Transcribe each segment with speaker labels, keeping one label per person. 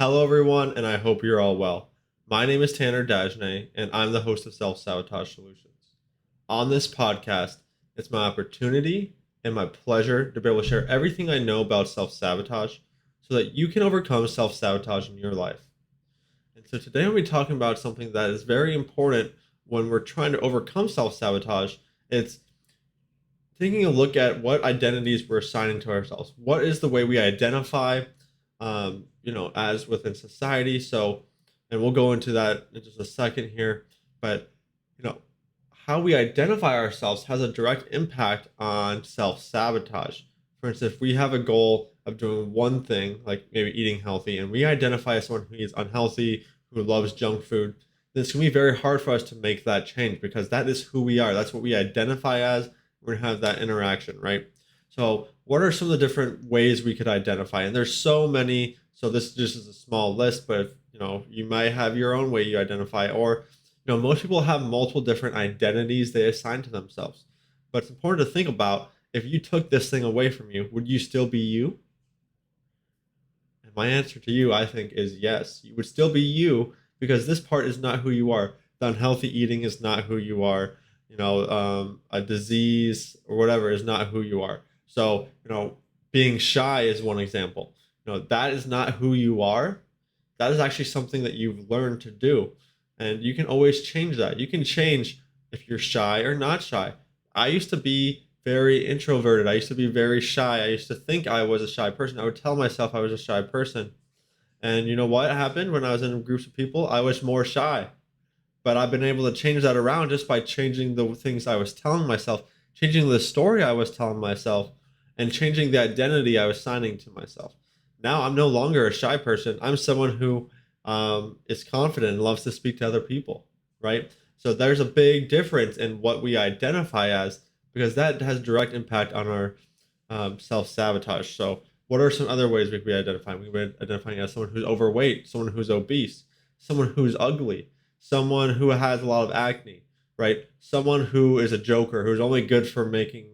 Speaker 1: Hello, everyone, and I hope you're all well. My name is Tanner Dagenais, and I'm the host of Self-Sabotage Solutions. On this podcast, it's my opportunity and my pleasure to be able to share everything I know about self-sabotage so that you can overcome self-sabotage in your life. And so today I'll be talking about something that is very important when we're trying to overcome self-sabotage. It's taking a look at what identities we're assigning to ourselves. What is the way we identify, as within society? So, and we'll go into that in just a second here. But, you know, how we identify ourselves has a direct impact on self sabotage. For instance, if we have a goal of doing one thing, like maybe eating healthy, and we identify as someone who is unhealthy, who loves junk food, then it's going to be very hard for us to make that change because that is who we are. That's what we identify as. We're going to have that interaction, right? So what are some of the different ways we could identify? And there's so many. So this just is a small list, but if, you might have your own way you identify, or most people have multiple different identities they assign to themselves. But it's important to think about, if you took this thing away from you, would you still be you? And my answer to you, I think, is yes. You would still be you because this part is not who you are. The unhealthy eating is not who you are. A disease or whatever is not who you are. So, being shy is one example. That is not who you are. That is actually something that you've learned to do. And you can always change that. You can change if you're shy or not shy. I used to be very introverted. I used to be very shy. I used to think I was a shy person. I would tell myself I was a shy person. And you know what happened when I was in groups of people? I was more shy. But I've been able to change that around just by changing the things I was telling myself, changing the story I was telling myself, and changing the identity I was assigning to myself. Now I'm no longer a shy person. I'm someone who is confident and loves to speak to other people, right? So there's a big difference in what we identify as, because that has direct impact on our self-sabotage. So what are some other ways we could be identifying? We could be identifying as someone who's overweight, someone who's obese, someone who's ugly, someone who has a lot of acne, right? Someone who is a joker, who's only good for making,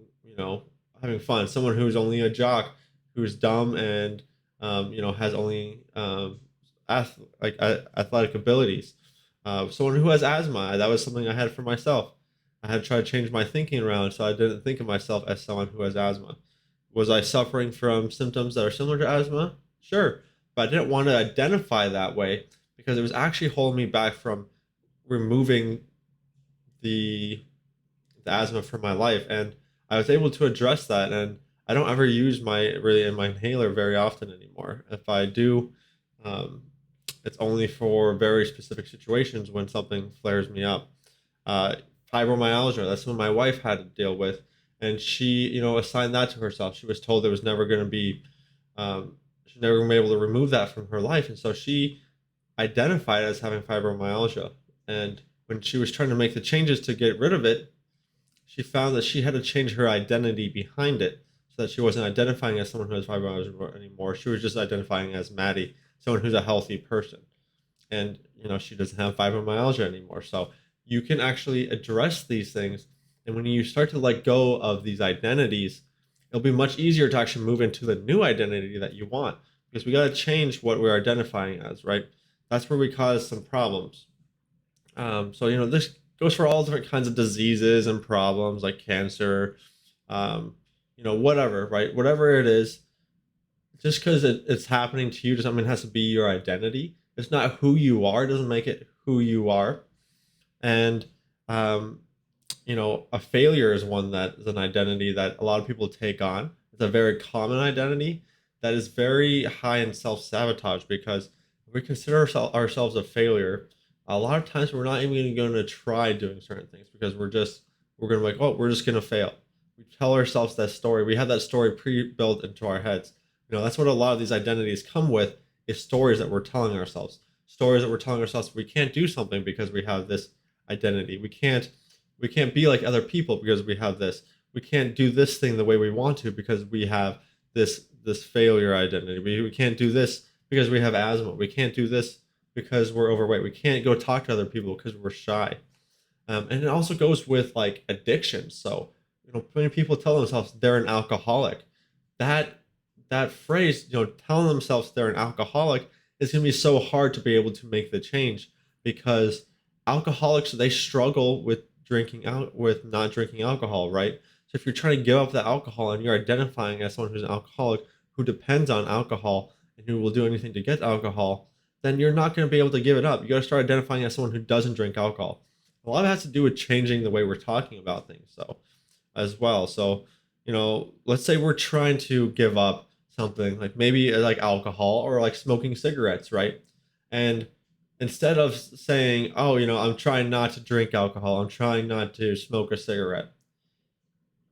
Speaker 1: having fun. Someone who's only a jock, who's dumb and, has only athletic abilities. Someone who has asthma. That was something I had for myself. I had to try to change my thinking around so I didn't think of myself as someone who has asthma. Was I suffering from symptoms that are similar to asthma? Sure. But I didn't want to identify that way because it was actually holding me back from removing the asthma from my life. And I was able to address that, and I don't ever use my inhaler very often anymore. If I do, um, it's only for very specific situations when something flares me up. uh, Fibromyalgia, that's what my wife had to deal with, and she, assigned that to herself. She was told there was never going to be, she's never going to be able to remove that from her life, and so she identified as having fibromyalgia. And when she was trying to make the changes to get rid of it, she found that she had to change her identity behind it so that she wasn't identifying as someone who has fibromyalgia anymore. She was just identifying as Maddie, someone who's a healthy person. And, she doesn't have fibromyalgia anymore. So you can actually address these things. And when you start to let go of these identities, it'll be much easier to actually move into the new identity that you want, because we got to change what we're identifying as, right? That's where we cause some problems. This goes for all different kinds of diseases and problems like cancer, whatever, right? Whatever it is, just because it's happening to you doesn't mean it has to be your identity. It's not who you are. It doesn't make it who you are. And, um, a failure is one that is an identity that a lot of people take on. It's a very common identity that is very high in self sabotage, because if we consider ourselves a failure, a lot of times we're not even going to try doing certain things because we're going to be like, oh, we're just going to fail. We tell ourselves that story. We have that story pre-built into our heads. That's what a lot of these identities come with, is stories that we're telling ourselves. Stories that we're telling ourselves we can't do something because we have this identity. We can't be like other people because we have this. We can't do this thing the way we want to because we have this failure identity. We can't do this because we have asthma. We can't do this because we're overweight. We can't go talk to other people because we're shy. And it also goes with like addiction. So, many people tell themselves they're an alcoholic. That phrase, telling themselves they're an alcoholic it's going to be so hard to be able to make the change because alcoholics, they struggle with drinking out with not drinking alcohol, right? So if you're trying to give up the alcohol and you're identifying as someone who's an alcoholic who depends on alcohol and who will do anything to get alcohol, then you're not going to be able to give it up. You got to start identifying as someone who doesn't drink alcohol. A lot of it has to do with changing the way we're talking about things, so as well. So, let's say we're trying to give up something like maybe like alcohol or like smoking cigarettes, right? And instead of saying, "Oh, I'm trying not to drink alcohol, I'm trying not to smoke a cigarette,"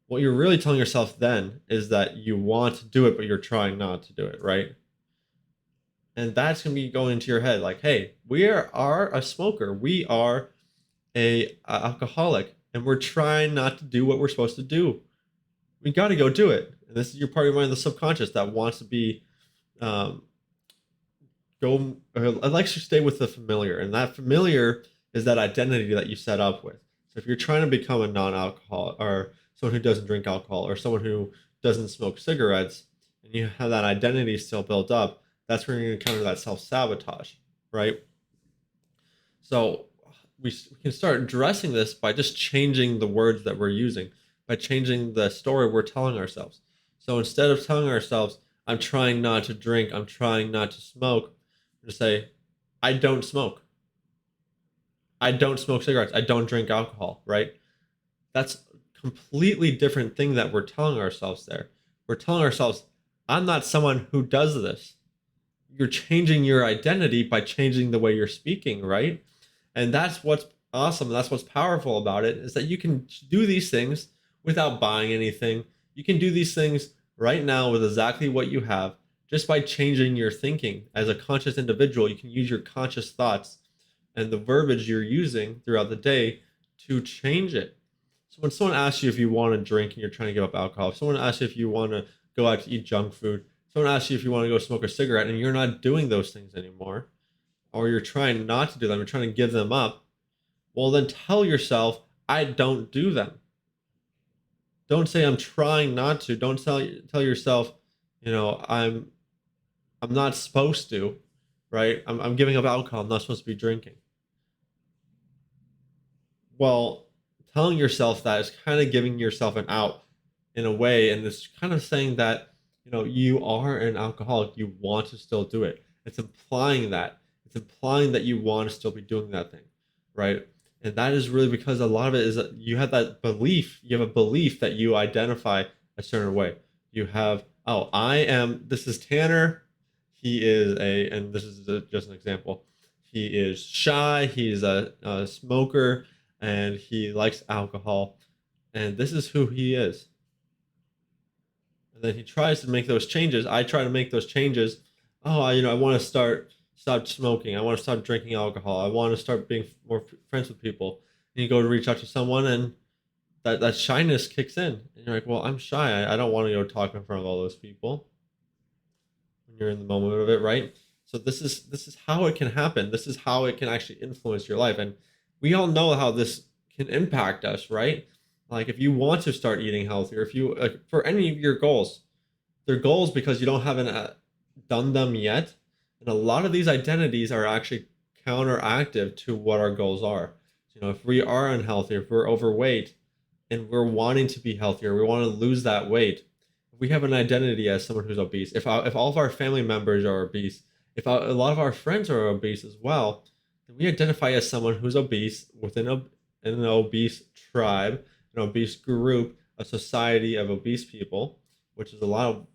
Speaker 1: what you're really telling yourself then is that you want to do it, but you're trying not to do it, right? And that's gonna be going into your head like, "Hey, we are a smoker, we are a alcoholic, and we're trying not to do what we're supposed to do. We got to go do it." And this is your part of your mind, the subconscious that wants to be um, go. It likes to stay with the familiar, and that familiar is that identity that you set up with. So if you're trying to become a non-alcoholic or someone who doesn't drink alcohol or someone who doesn't smoke cigarettes, and you have that identity still built up, that's where you're going to encounter that self-sabotage, right? So we can start addressing this by just changing the words that we're using, by changing the story we're telling ourselves. So instead of telling ourselves, "I'm trying not to drink, I'm trying not to smoke," we just say, "I don't smoke. I don't smoke cigarettes. I don't drink alcohol," right? That's a completely different thing that we're telling ourselves there. We're telling ourselves, "I'm not someone who does this." You're changing your identity by changing the way you're speaking, right? And that's what's awesome. That's what's powerful about it is that you can do these things without buying anything. You can do these things right now with exactly what you have just by changing your thinking. As a conscious individual, you can use your conscious thoughts and the verbiage you're using throughout the day to change it. So when someone asks you if you want to drink and you're trying to give up alcohol, if someone asks you if you want to go out to eat junk food, someone asks you if you want to go smoke a cigarette and you're not doing those things anymore, or you're trying not to do them, you're trying to give them up, well, then tell yourself, "I don't do them." Don't say, "I'm trying not to." Don't tell yourself, I'm not supposed to, right? I'm giving up alcohol. I'm not supposed to be drinking. Well, telling yourself that is kind of giving yourself an out in a way, and it's kind of saying that you are an alcoholic. You want to still do it. It's implying that you want to still be doing that thing, right? And that is really because a lot of it is that you have that belief. You have a belief that you identify a certain way. You have, "Oh, I am. This is Tanner. He is and this is just an example. He is shy. He's a smoker, and he likes alcohol, and this is who he is." And then he tries to make those changes. I try to make those changes. "Oh, I want to stop smoking. I want to stop drinking alcohol. I want to start being more friends with people." And you go to reach out to someone, and that shyness kicks in, and you're like, "Well, I'm shy. I don't want to go talk in front of all those people." When you're in the moment of it, right? So this is how it can happen. This is how it can actually influence your life, and we all know how this can impact us, right? Like if you want to start eating healthier, if you like, for any of your goals, they're goals because you don't haven't done them yet, and a lot of these identities are actually counteractive to what our goals are. If we are unhealthy, if we're overweight, and we're wanting to be healthier, we want to lose that weight. If we have an identity as someone who's obese, if all of our family members are obese, if a lot of our friends are obese as well, then we identify as someone who's obese within an obese tribe, an obese group, a society of obese people, which is a lot of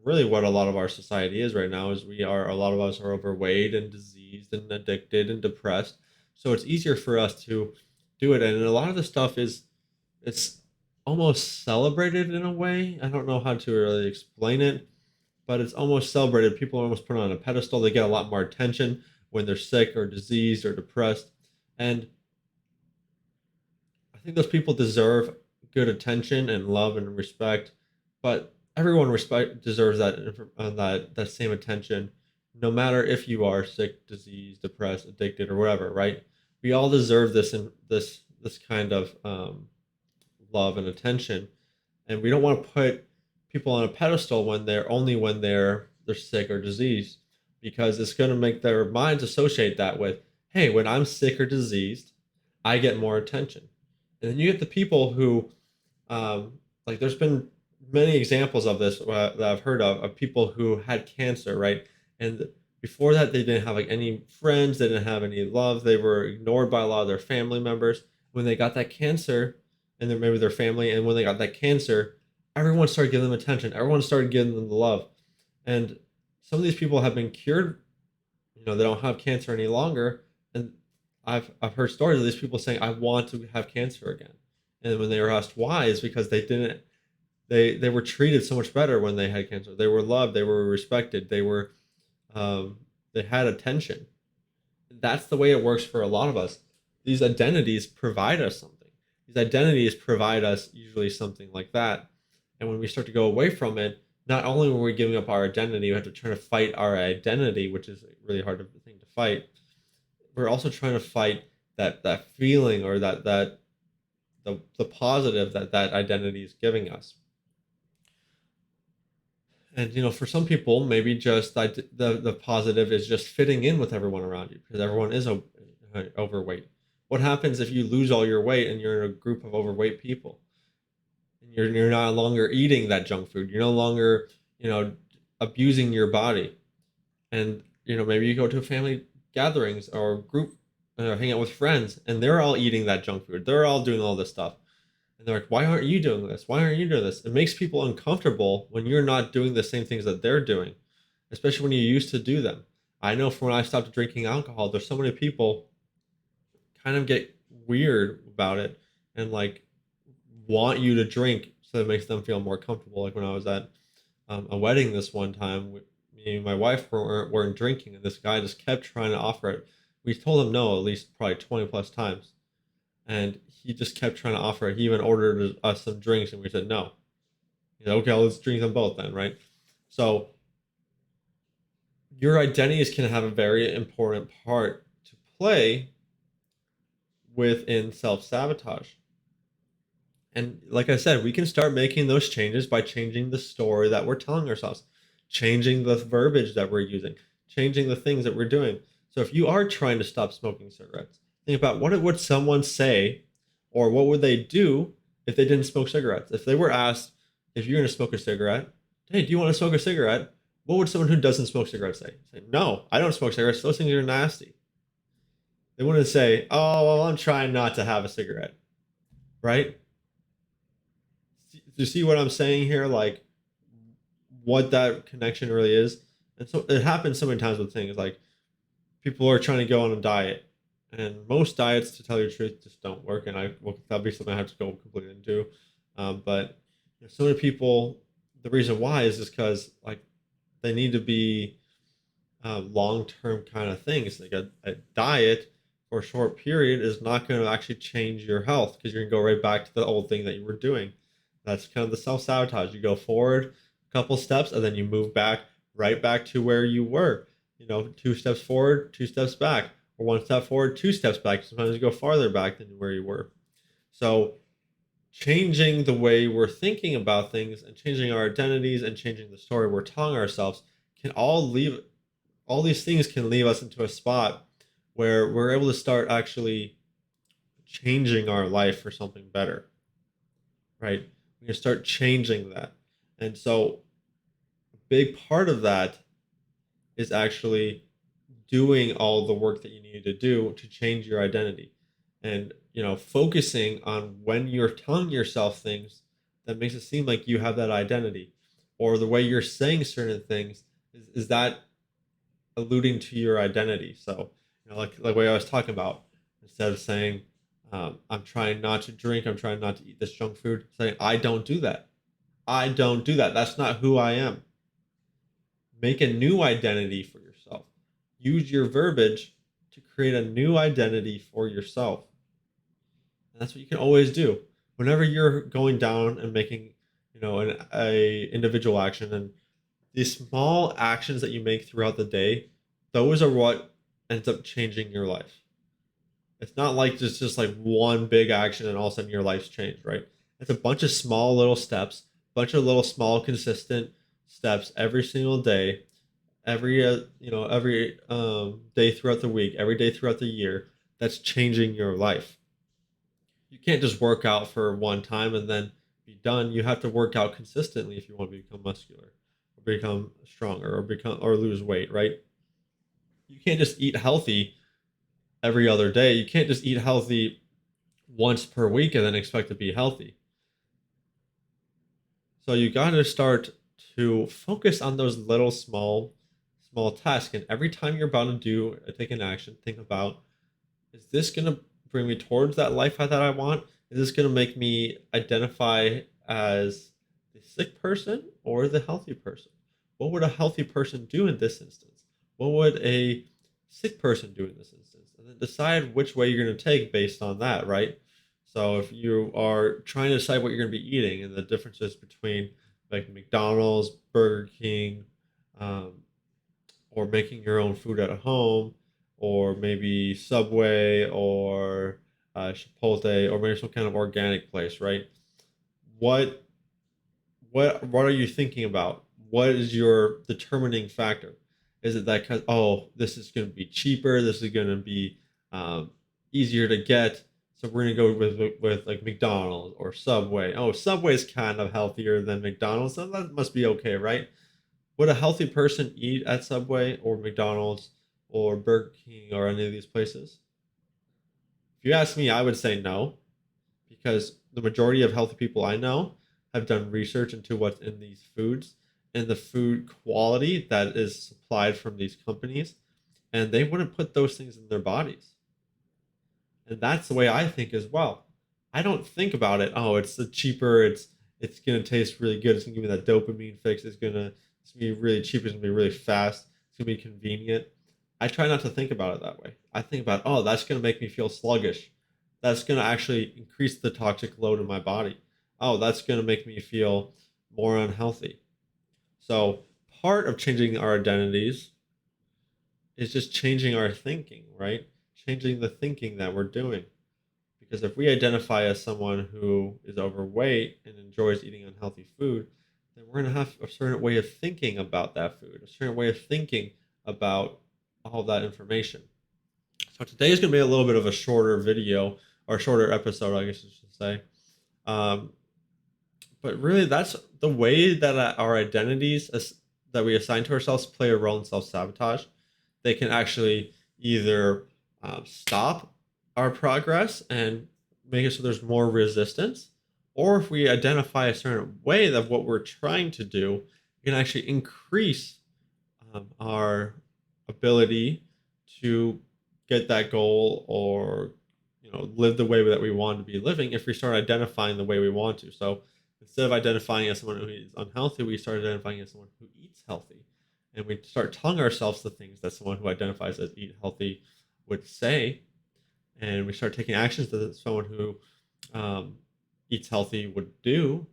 Speaker 1: really what a lot of our society is right now. Is a lot of us are overweight and diseased and addicted and depressed. So it's easier for us to do it, and a lot of the stuff is it's almost celebrated in a way. I don't know how to really explain it, but it's almost celebrated. People are almost put on a pedestal. They get a lot more attention when they're sick or diseased or depressed. And I think those people deserve good attention and love and respect, but everyone respect deserves that same attention, no matter if you are sick, diseased, depressed, addicted, or whatever. Right? We all deserve this kind of love and attention, and we don't want to put people on a pedestal when they're sick or diseased. because it's going to make their minds associate that with, hey, when I'm sick or diseased, I get more attention. And then you get the people who, like, there's been many examples of this that I've heard of people who had cancer, right? And before that, they didn't have like any friends, they didn't have any love, they were ignored by a lot of their family members. When they got that cancer, and then maybe their family, and when they got that cancer, everyone started giving them attention, everyone started giving them the love. And some of these people have been cured, they don't have cancer any longer. And I've heard stories of these people saying, I want to have cancer again. And when they were asked why, is because they didn't they were treated so much better when they had cancer. They were loved, they were respected, um, they had attention. That's the way it works for a lot of us. These identities provide us something. These identities provide us usually something like that. And when we start to go away from it, not only when we're giving up our identity, we have to try to fight our identity, which is a really hard thing to fight. We're also trying to fight that feeling, or that the positive that identity is giving us. And for some people, maybe just the positive is just fitting in with everyone around you, because everyone is overweight. What happens if you lose all your weight and you're in a group of overweight people, and you're no longer eating that junk food? You're no longer abusing your body, and maybe you go to family gatherings or group, hang out with friends, and they're all eating that junk food. They're all doing all this stuff. And they're like, why aren't you doing this? Why aren't you doing this? It makes people uncomfortable when you're not doing the same things that they're doing, especially when you used to do them. I know from when I stopped drinking alcohol, there's so many people kind of get weird about it, and like want you to drink, so it makes them feel more comfortable. Like when I was at a wedding this one time, me and my wife weren't drinking, and this guy just kept trying to offer it. We told him no at least probably 20 plus times, and he just kept trying to offer it. He even ordered us some drinks, and we said no. He's like, okay, let's drink them both then, right? So your identities can have a very important part to play within self-sabotage. And like I said, we can start making those changes by changing the story that we're telling ourselves, changing the verbiage that we're using, changing the things that we're doing. So if you are trying to stop smoking cigarettes, think about what would someone say, or what would they do if they didn't smoke cigarettes? If they were asked, if you're going to smoke a cigarette, hey, do you want to smoke a cigarette? What would someone who doesn't smoke cigarettes say? No, I don't smoke cigarettes. Those things are nasty. They wouldn't say, oh, well, I'm trying not to have a cigarette, right? Do you see what I'm saying here? Like, what that connection really is. And so it happens so many times with things like people are trying to go on a diet, and most diets, to tell you the truth, just don't work. And that'll be something I have to go completely into. But so many people, the reason why is just because like they need to be long-term kind of things. Like a diet for a short period is not going to actually change your health, because you're going to go right back to the old thing that you were doing. That's kind of the self-sabotage. You go forward a couple steps, and then you move back right back to where you were. 2 steps forward, 2 steps back, or 1 step forward, 2 steps back. Sometimes you go farther back than where you were. So changing the way we're thinking about things, and changing our identities, and changing the story we're telling ourselves can all these things can leave us into a spot where we're able to start actually changing our life for something better, right? We can start changing that. And so a big part of that is actually doing all the work that you need to do to change your identity, and focusing on when you're telling yourself things that makes it seem like you have that identity, or the way you're saying certain things is that alluding to your identity. So like the way I was talking about, instead of saying I'm trying not to drink, I'm trying not to eat this junk food, saying I don't do that, that's not who I am. Make a new identity for yourself. Use your verbiage to create a new identity for yourself. And that's what you can always do. Whenever you're going down and making, a individual action, and these small actions that you make throughout the day, those are what ends up changing your life. It's not like just like one big action and all of a sudden your life's changed, right? It's a bunch of small little steps, bunch of little small consistent steps every single day, every day throughout the week, every day throughout the year, that's changing your life. You can't just work out for one time and then be done. You have to work out consistently if you want to become muscular or become stronger or become or lose weight, right? You can't just eat healthy every other day. You can't just eat healthy once per week and then expect to be healthy. So you got to start to focus on those little small tasks, and every time you're about to take an action, think about, is this going to bring me towards that life that I want? Is this going to make me identify as the sick person or the healthy person? What would a healthy person do in this instance? What would a sick person do in this instance? And then decide which way you're going to take based on that, right? So if you are trying to decide what you're going to be eating and the differences between like McDonald's, Burger King, um, or making your own food at home, or maybe Subway or Chipotle, or maybe some kind of organic place, right? What what are you thinking about? What is your determining factor? Is it that because, oh, this is going to be cheaper, this is going to be um, easier to get, so we're going to go with like McDonald's or Subway? Oh, Subway's kind of healthier than McDonald's, so that must be okay, right? Would a healthy person eat at Subway or McDonald's or Burger King or any of these places? If you ask me, I would say no, because the majority of healthy people I know have done research into what's in these foods and the food quality that is supplied from these companies, and they wouldn't put those things in their bodies. And that's the way I think as well. I don't think about it. Oh, it's the cheaper. It's gonna taste really good. It's gonna give me that dopamine fix. It's gonna be really cheap. It's gonna be really fast. It's gonna be convenient. I try not to think about it that way. I think about, oh, that's gonna make me feel sluggish. That's gonna actually increase the toxic load in my body. Oh, that's gonna make me feel more unhealthy. So part of changing our identities is just changing our thinking, right? Changing the thinking that we're doing. Because if we identify as someone who is overweight and enjoys eating unhealthy food, then we're going to have a certain way of thinking about that food, a certain way of thinking about all that information. So today is going to be a little bit of a shorter video or shorter episode, I guess I should say. Um, but really, that's the way that our identities that we assign to ourselves play a role in self sabotage. They can actually either stop our progress and make it so there's more resistance, or if we identify a certain way of what we're trying to do, it can actually increase our ability to get that goal, or live the way that we want to be living if we start identifying the way we want to. So instead of identifying as someone who is unhealthy, we start identifying as someone who eats healthy, and we start telling ourselves the things that someone who identifies as eat healthy would say, and we start taking actions that someone who um, eats healthy would do.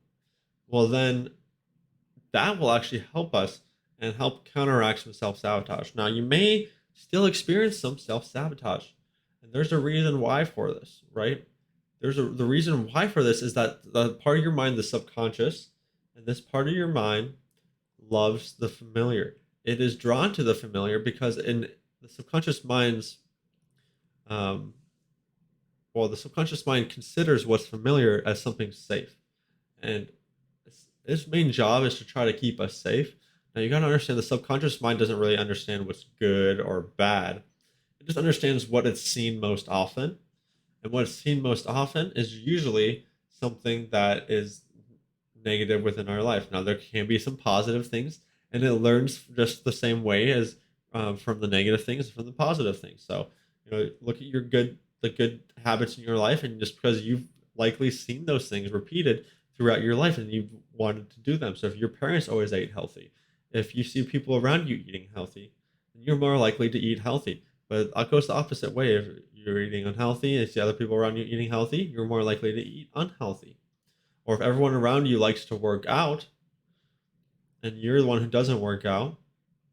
Speaker 1: Well, then that will actually help us and help counteract some self sabotage. Now, you may still experience some self sabotage, and there's a reason why for this, right? The reason why for this is that the part of your mind, the subconscious, and this part of your mind loves the familiar. It is drawn to the familiar because in the subconscious mind's um, well, the subconscious mind considers what's familiar as something safe, and its main job is to try to keep us safe. Now you got to understand the subconscious mind doesn't really understand what's good or bad. It just understands what it's seen most often, and what it's seen most often is usually something that is negative within our life. Now there can be some positive things, and it learns just the same way as from the negative things, from the positive things. So look at the good habits in your life, and just because you've likely seen those things repeated throughout your life, and you've wanted to do them. So if your parents always ate healthy, if you see people around you eating healthy, then you're more likely to eat healthy. But it goes the opposite way. If you're eating unhealthy and see other people around you eating healthy, you're more likely to eat unhealthy. Or if everyone around you likes to work out and you're the one who doesn't work out,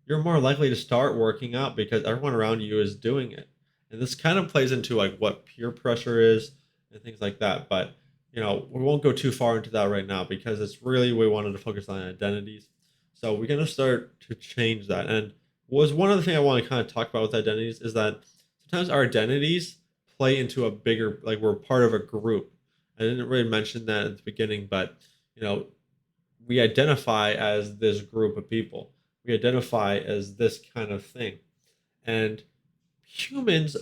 Speaker 1: you're more likely to start working out because everyone around you is doing it. And this kind of plays into like what peer pressure is and things like that. But we won't go too far into that right now because it's really we wanted to focus on identities. So we're gonna start to change that. And was one other thing I want to kind of talk about with identities is that sometimes our identities play into a bigger, like we're part of a group. I didn't really mention that at the beginning, but you know, we identify as this group of people. We identify as this kind of thing. And humans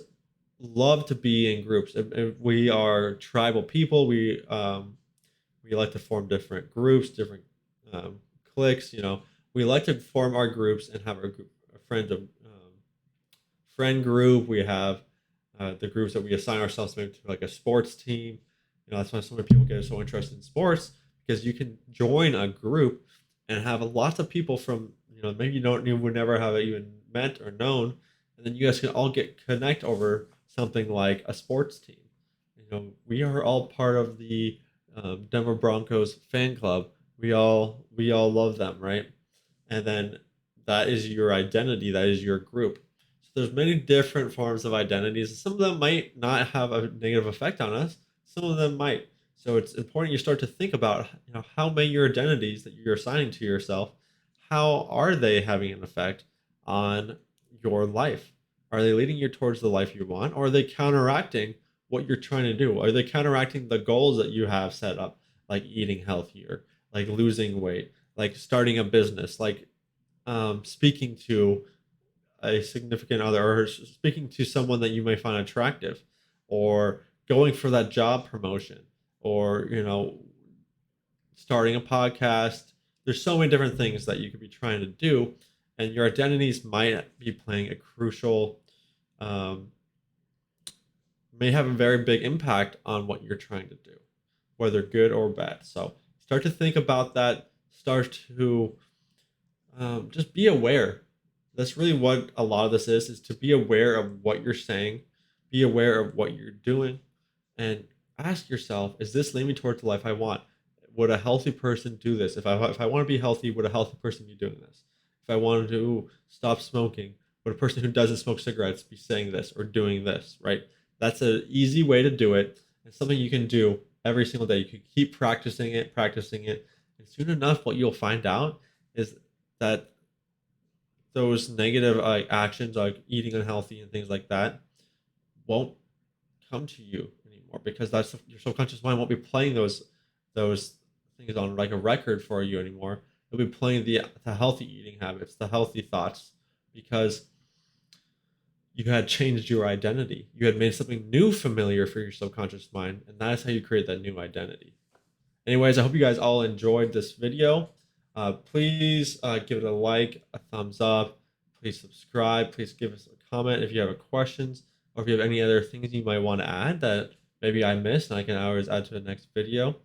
Speaker 1: love to be in groups. And we are tribal people. We like to form different groups, different cliques. We like to form our groups and have our group, a friend group. We have the groups that we assign ourselves maybe to, like a sports team. That's why so many people get so interested in sports, because you can join a group and have lots of people from, maybe you would never have even met or known, and then you guys can all get connect over something like a sports team. We are all part of the Denver Broncos fan club. We all love them, right? And then that is your identity. That is your group. So there's many different forms of identities. Some of them might not have a negative effect on us. Some of them might. So it's important you start to think about, how may your identities that you're assigning to yourself, how are they having an effect on your life? Are they leading you towards the life you want, or are they counteracting what you're trying to do? Are they counteracting the goals that you have set up, like eating healthier, like losing weight, like starting a business, like speaking to a significant other, or speaking to someone that you may find attractive, or going for that job promotion, or starting a podcast? There's so many different things that you could be trying to do, and your identities might be playing a crucial, um, may have a very big impact on what you're trying to do, whether good or bad. So start to think about that. Start to just be aware. That's really what a lot of this is to be aware of what you're saying, be aware of what you're doing, and ask yourself, is this leading me towards the life I want? Would a healthy person do this? If I want to be healthy, would a healthy person be doing this? If I wanted to stop smoking, would a person who doesn't smoke cigarettes be saying this or doing this, right? That's an easy way to do it. It's something you can do every single day. You can keep practicing it, and soon enough, what you'll find out is that those negative actions, like eating unhealthy and things like that, won't come to you anymore, because that's your subconscious mind won't be playing those things on like a record for you anymore. It'll be playing the healthy eating habits, the healthy thoughts, because you had changed your identity. You had made something new familiar for your subconscious mind, and that is how you create that new identity. Anyways, I hope you guys all enjoyed this video. Please give it a like, a thumbs up. Please subscribe. Please give us a comment if you have questions, or if you have any other things you might want to add that maybe I missed and I can always add to the next video.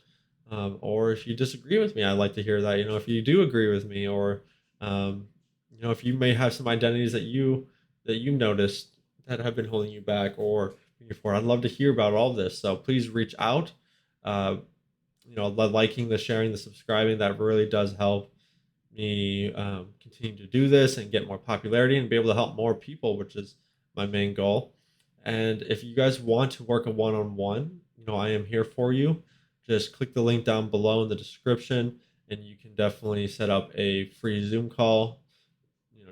Speaker 1: Or if you disagree with me, I'd like to hear that. If you do agree with me, or if you may have some identities that you noticed that have been holding you back or moving you forward. I'd love to hear about all this. So please reach out. Uh, the liking, the sharing, the subscribing, that really does help me continue to do this and get more popularity and be able to help more people, which is my main goal. And if you guys want to work a one-on-one, I am here for you. Just click the link down below in the description, and you can definitely set up a free Zoom call.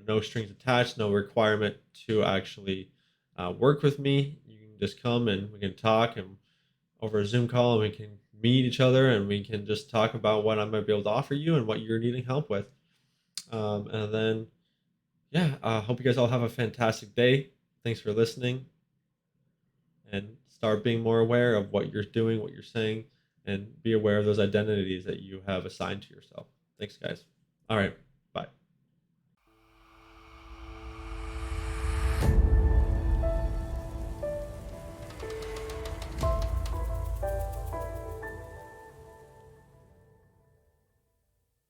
Speaker 1: No strings attached, no requirement to actually work with me. You can just come and we can talk and over a Zoom call, and we can meet each other, and we can just talk about what I might be able to offer you and what you're needing help with. And then, yeah, I hope you guys all have a fantastic day. Thanks for listening, and start being more aware of what you're doing, what you're saying, and be aware of those identities that you have assigned to yourself. Thanks, guys. All right.